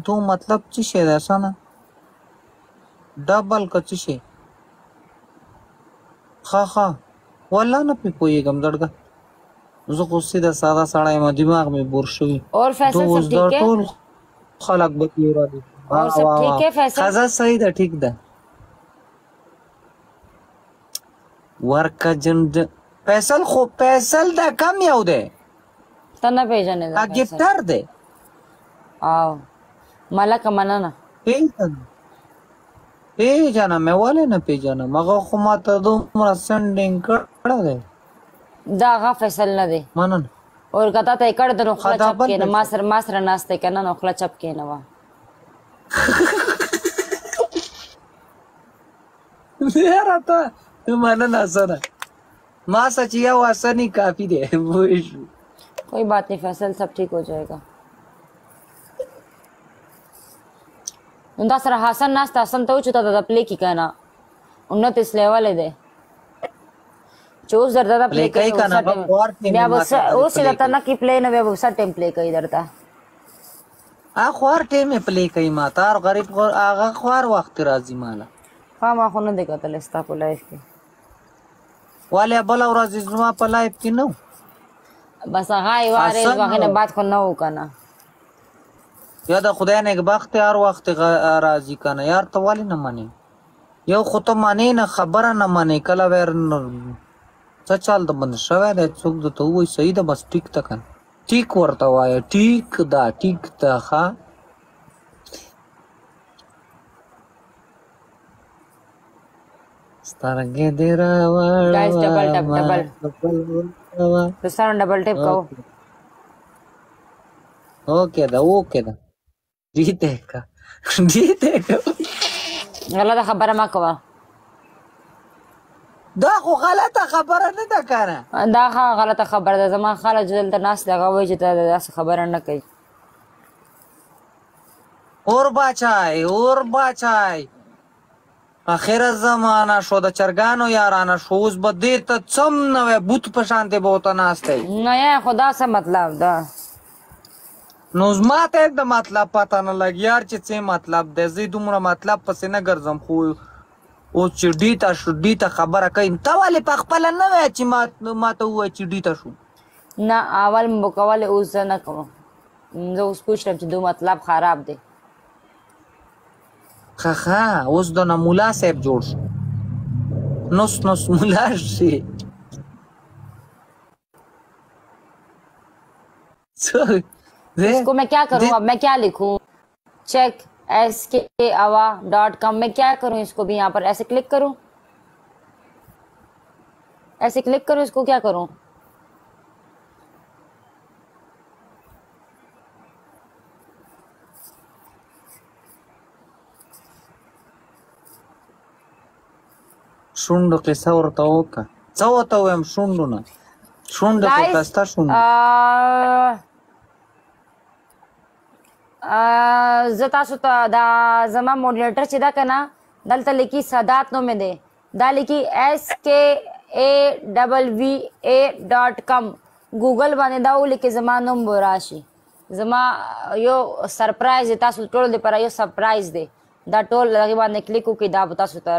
तो मतलब څه شی ده اسانه ډبل که څه شی ښه والله نه پې پوهېږم زړګه زه خو سیده ساده سړی یم دماغ مې بور شوي और फैसल دوست सब دا ठीक है ټول خلک به کې را دي और सब ठीक है फैसल ښځه صحیح ده ټیک ده ورکه جند فیصل خو فیصل ده کم یو دی तना भेजने दा फैसल गिफ्टर दे आओ मलक मनना पेजाना मैं वाले ना पेजाना मगर खो माता दो मरा सेंडिंग कड़ा दे दागा फैसल न दे मनन और कता ते कर दो नखला खदा चप बल के न फैसल मासर नास्ते के ना नखला चप के नवा मेरा था तू मनन आसना माँ सचिया वासनी काफी दे वो इशू कोई बात नहीं फैसल सब ठीक हो जाएगा उनका सर हसन नास्ता हसन तो चुता था प्ले की कहना उन्नत इस लेवल है दे चूज दरता था प्ले कई का ना और टीम मैं बस वो सीधा था ना कि प्ले ना मैं बस टाइम प्ले कई दरता आ ख्वार टीम में प्ले कई माता और गरीब को आगा ख्वार वक्त राजी माला हाँ माँ खुद देखा था लिस्टा को लाइफ के वाले बोला और राजी जुमा पर लाइफ की नो बस हाय वारे वाके ना बात को ना हो करना याद खुदा ने एक वक्त यार वक्त राजी करना यार तो वाली न माने यो خو ته معنی نه خبره نه معنی کله ور څه چال د بند شوی دی څوک د ته وایي صحیح ده بس ټیک ته کنه ټیک ورته وایه ټیک ده ټیک ده ښه سترګې دې गाइस डबल टैप डबल راوړه तो सारा डबल टैप कहो ओके ده जीते का गलत खबर ما कवा دا خو غلطه خبره نه ده کنه دا غلطه خبره ده زما خاله جدل ته ناس دغه وایي چې دا خبره نه کوي اور بچای اخر زمانہ شو د چرګانو یارانه شو اوس به دې ته څم نوې بوت په شانته بوته ناسته نه یا خدا څه مطلب ده نو زما ته د مطلب پته نه لګي یار چې څه مطلب ده زه دومره مطلب پسې نه ګرځم خو او چې ډیتا خبره کوي ته ولې په خپله نه وایې چې ما ته ووایې چې ډیتا شو نه اول مو کولی اوس زه نه کوم زه اوس پوښتم چې دو مطلب خراب دی ښه اوس د نه ملا صاحب جوړ شو نوس ملا شي इसको मैं क्या करूं अब मैं क्या लिखूं चेक SKAWA.com मैं क्या करूं इसको भी यहाँ पर ऐसे क्लिक करूं इसको क्या करूं شونډو قصه ورته وکړه څه ورته ووایم شونډو نه شونډو کې کسته شونډو زه تاسو ته دا زما موډریټر چې دا کنه دلته لیکي سادات نو مې دی دا لیکي SKAWA.com ګوګل باندې دا ولیکي زما نوم به راشي زما یو سرپرایز تاسو ټول لپاره یو سرپرایز دی دا ټول هغې باندې کلیک وکړئ دا به تاسو ته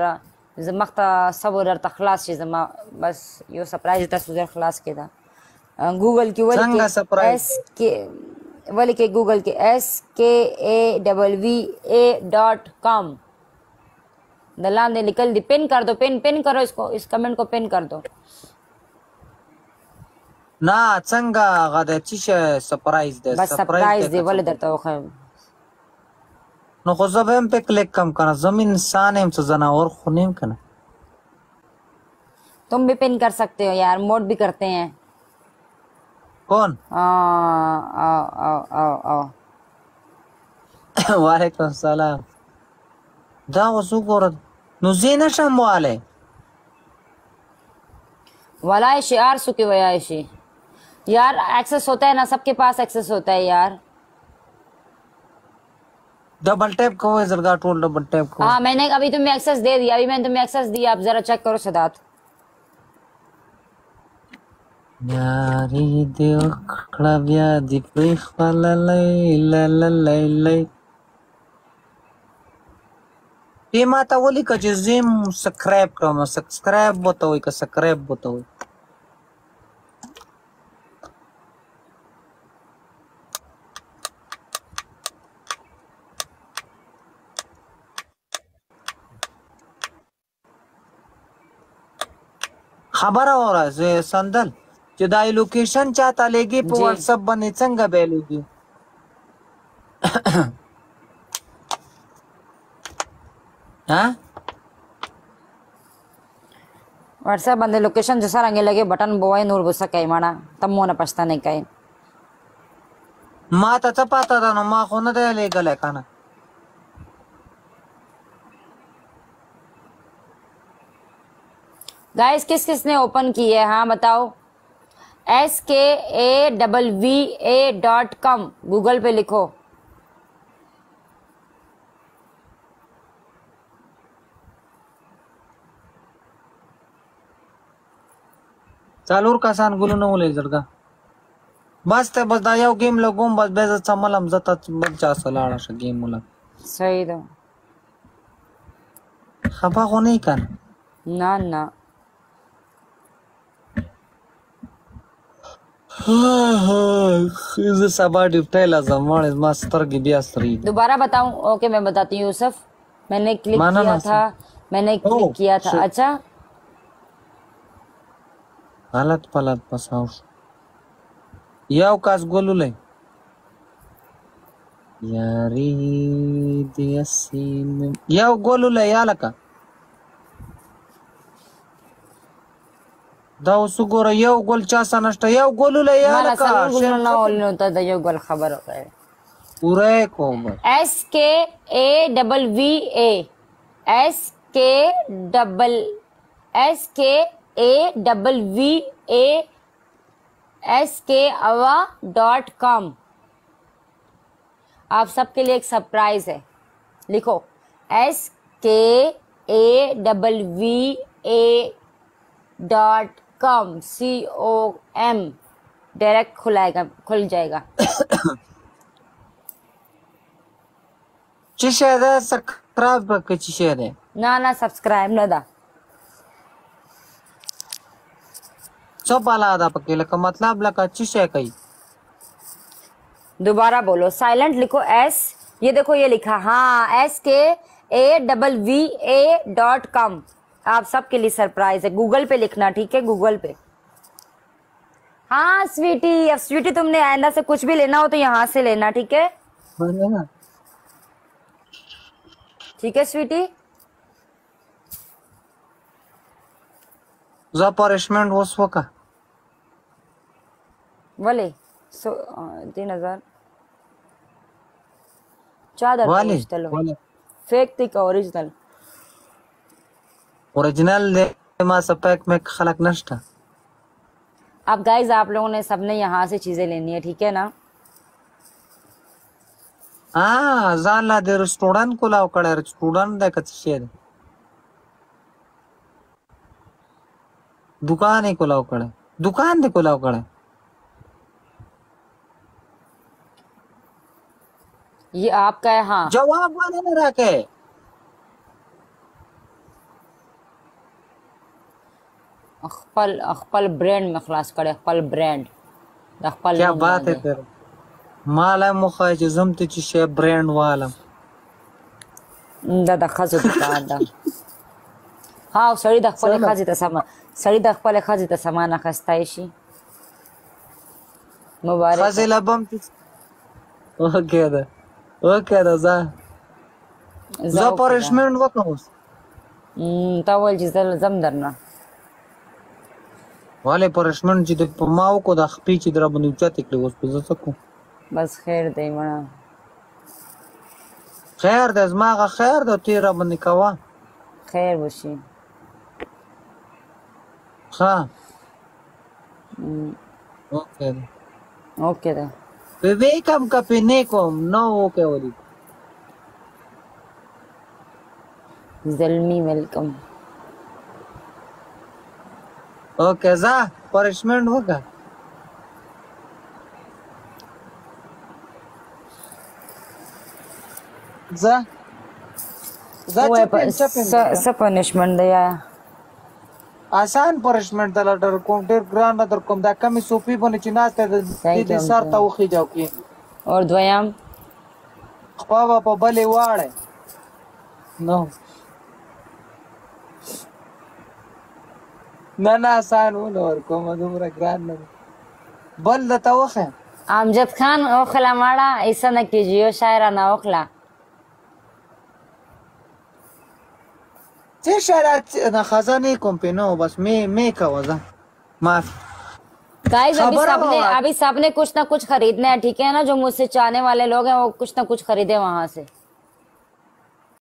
زما ته صبر درته خلاص شي زما بس یو سرپرایز تاسو زر خلاص کړه ګوګل کې ولیکي गूगल के SKAWA.com दलान ने निकल दी पिन कर दो पिन करो इसको इस कमेंट को पिन कर दो ना څنګه غدا چې سرپرایز ده बस सरप्राइज दे बोले درته وخه نو خو زه به هم په کلیک کم کنه زمين انسان هم څه جناور خو نیم کنه तुम भी पिन कर सकते हो यार मोड भी करते हैं कौन आओ वालेकुम सलाम دا وسو ګور نو زینه شمواله वाला शियार सुकी वयाशी यार एक्सेस होता है ना सबके पास एक्सेस होता है यार डबल टैप करो जरा टोल डबल टैप करो हाँ मैंने अभी तुम्हें एक्सेस दे दिया अभी मैंने तुम्हें एक्सेस दिया आप जरा चेक करो सदात यारी दिल खड़ा बिया दी प्रेख वाला लई ته ما ته ولیکه چې زم سبسکرایب کړم سبسکرایب وته وي که سبسکرایب وته وي خبره اوره زه سندل چې دا لوکیشن چاته لګي په जी واتس اپ باندې څنګه به لګي ها व्हाट्सएप बंदे लोकेशन जैसा रंगे लगे बटन बोवाई नूर बुसा कई माना तब मोना पछता नहीं कई ما ته څه پاته ده نو ما خو نه دی لېږلی که نه गाइस किस किस ने ओपन की है हाँ बताओ SKAVVA.com गूगल पे लिखो څلور کسان ګلونه ولېږل که بس ته بس دا یو ګیم لګوم بس بیا زه څملم زه ته بل چا سره لاړه شه ګیم ولګ सही दो خفه خو نه یې که نه ना ना زه سبا ډیوټۍ له ځم وړې زما سترګې بیا سرې دي दोबारा बताऊं ओके मैं बताती हूँ यूसुफ मैंने क्लिक माना किया ना था मैंने क्लिक किया था shit. अच्छा غلط پلت پساو شو یو کس ګلولی یاري دې اسیم یو ګلولی یا لکه دا اوس وګوره یو ګل چا سره نشته یو ګلولی یا माना لکه सलूर गुलना ना ओलिन होता था जो गल खबर होता है پوره کوم SKAVVA आप सबके लिए एक सरप्राइज है लिखो SKAVVA.com COM डायरेक्ट खुल जाएगा چې شه ده سبسکرایب وکړه چې شه ده ना सब्सक्राइब ना दा څه بالا ده پکې لکه مطلب لکه چې شه کوي दोबारा बोलो साइलेंट लिखो एस ये देखो ये लिखा हाँ SKAVVA.com आप सबके लिए सरप्राइज है गूगल पे लिखना ठीक है गूगल पे हाँ स्वीटी अब स्वीटी तुमने आइंदा से कुछ भी लेना हो तो यहाँ से लेना ठीक है ठीक है स्वीटी زه پارشمنټ اوس وکړه वाले 3000 चादर वाले चलो वाले फेक थी का ओरिजिनल ओरिजिनल दे ما सपैक में खलक नष्टा अब गाइज आप लोगों ने सबने यहाँ से चीजें लेनी है ठीक है ना ځان لا د رستورانت کولاو کړه رستورانت د کڅ شه ده दुकान है कोलाव कड़े दुकान दे कोलाव कड़े ये आपका है हाँ जवाब वाले ने रखे अखपल अखपल ब्रांड में खलास करे अखपल ब्रांड अखपल क्या बात है तेरे माला मुखा जम ते चे ब्रांड वाला دا د خزو دکان ده ها سړی د خپل خزې ته سما سړی د خپل خزې ته سامان اخستای شي مبارک خزل بم اوکے دا ز پارشمنٹ وکوس تا ول چې زم درنه والے پارشمنٹ چې په ماو کو د خپې چې در باندې چا تکلی اوس په زسکو بس خیر دی مړه خیر د زماغه خیر د تیر باندې کوا خیر وشي ها اوکے اوکے دا به کم کپی نه کوم نو اوکے ودی زلمی ویلکم اوکے زه پارشمنٹ وکړه जा वो है चपेन चपेन सब पनिशमेंट दिया आसान पनिशमेंट दला डर कोम डेर ग्रांड दर कोम दा कमी सोपी बने चिनाते दीदी सर ता उखी जाओ की और द्वयम पावा pa बले वाड़े नो ना आसान हो और कोम दुमरा ग्रांड बल दता वखे अमजद खान ओखला माड़ा ऐसा न कीजिए शायराना ओखला चे शरात ना खजाने कोम पे नो बस मैं का वजा माफ गाइस अभी सबने कुछ ना कुछ खरीदना है, ठीक है ना। जो मुझसे चाहने वाले लोग हैं वो कुछ ना कुछ खरीदे वहां से।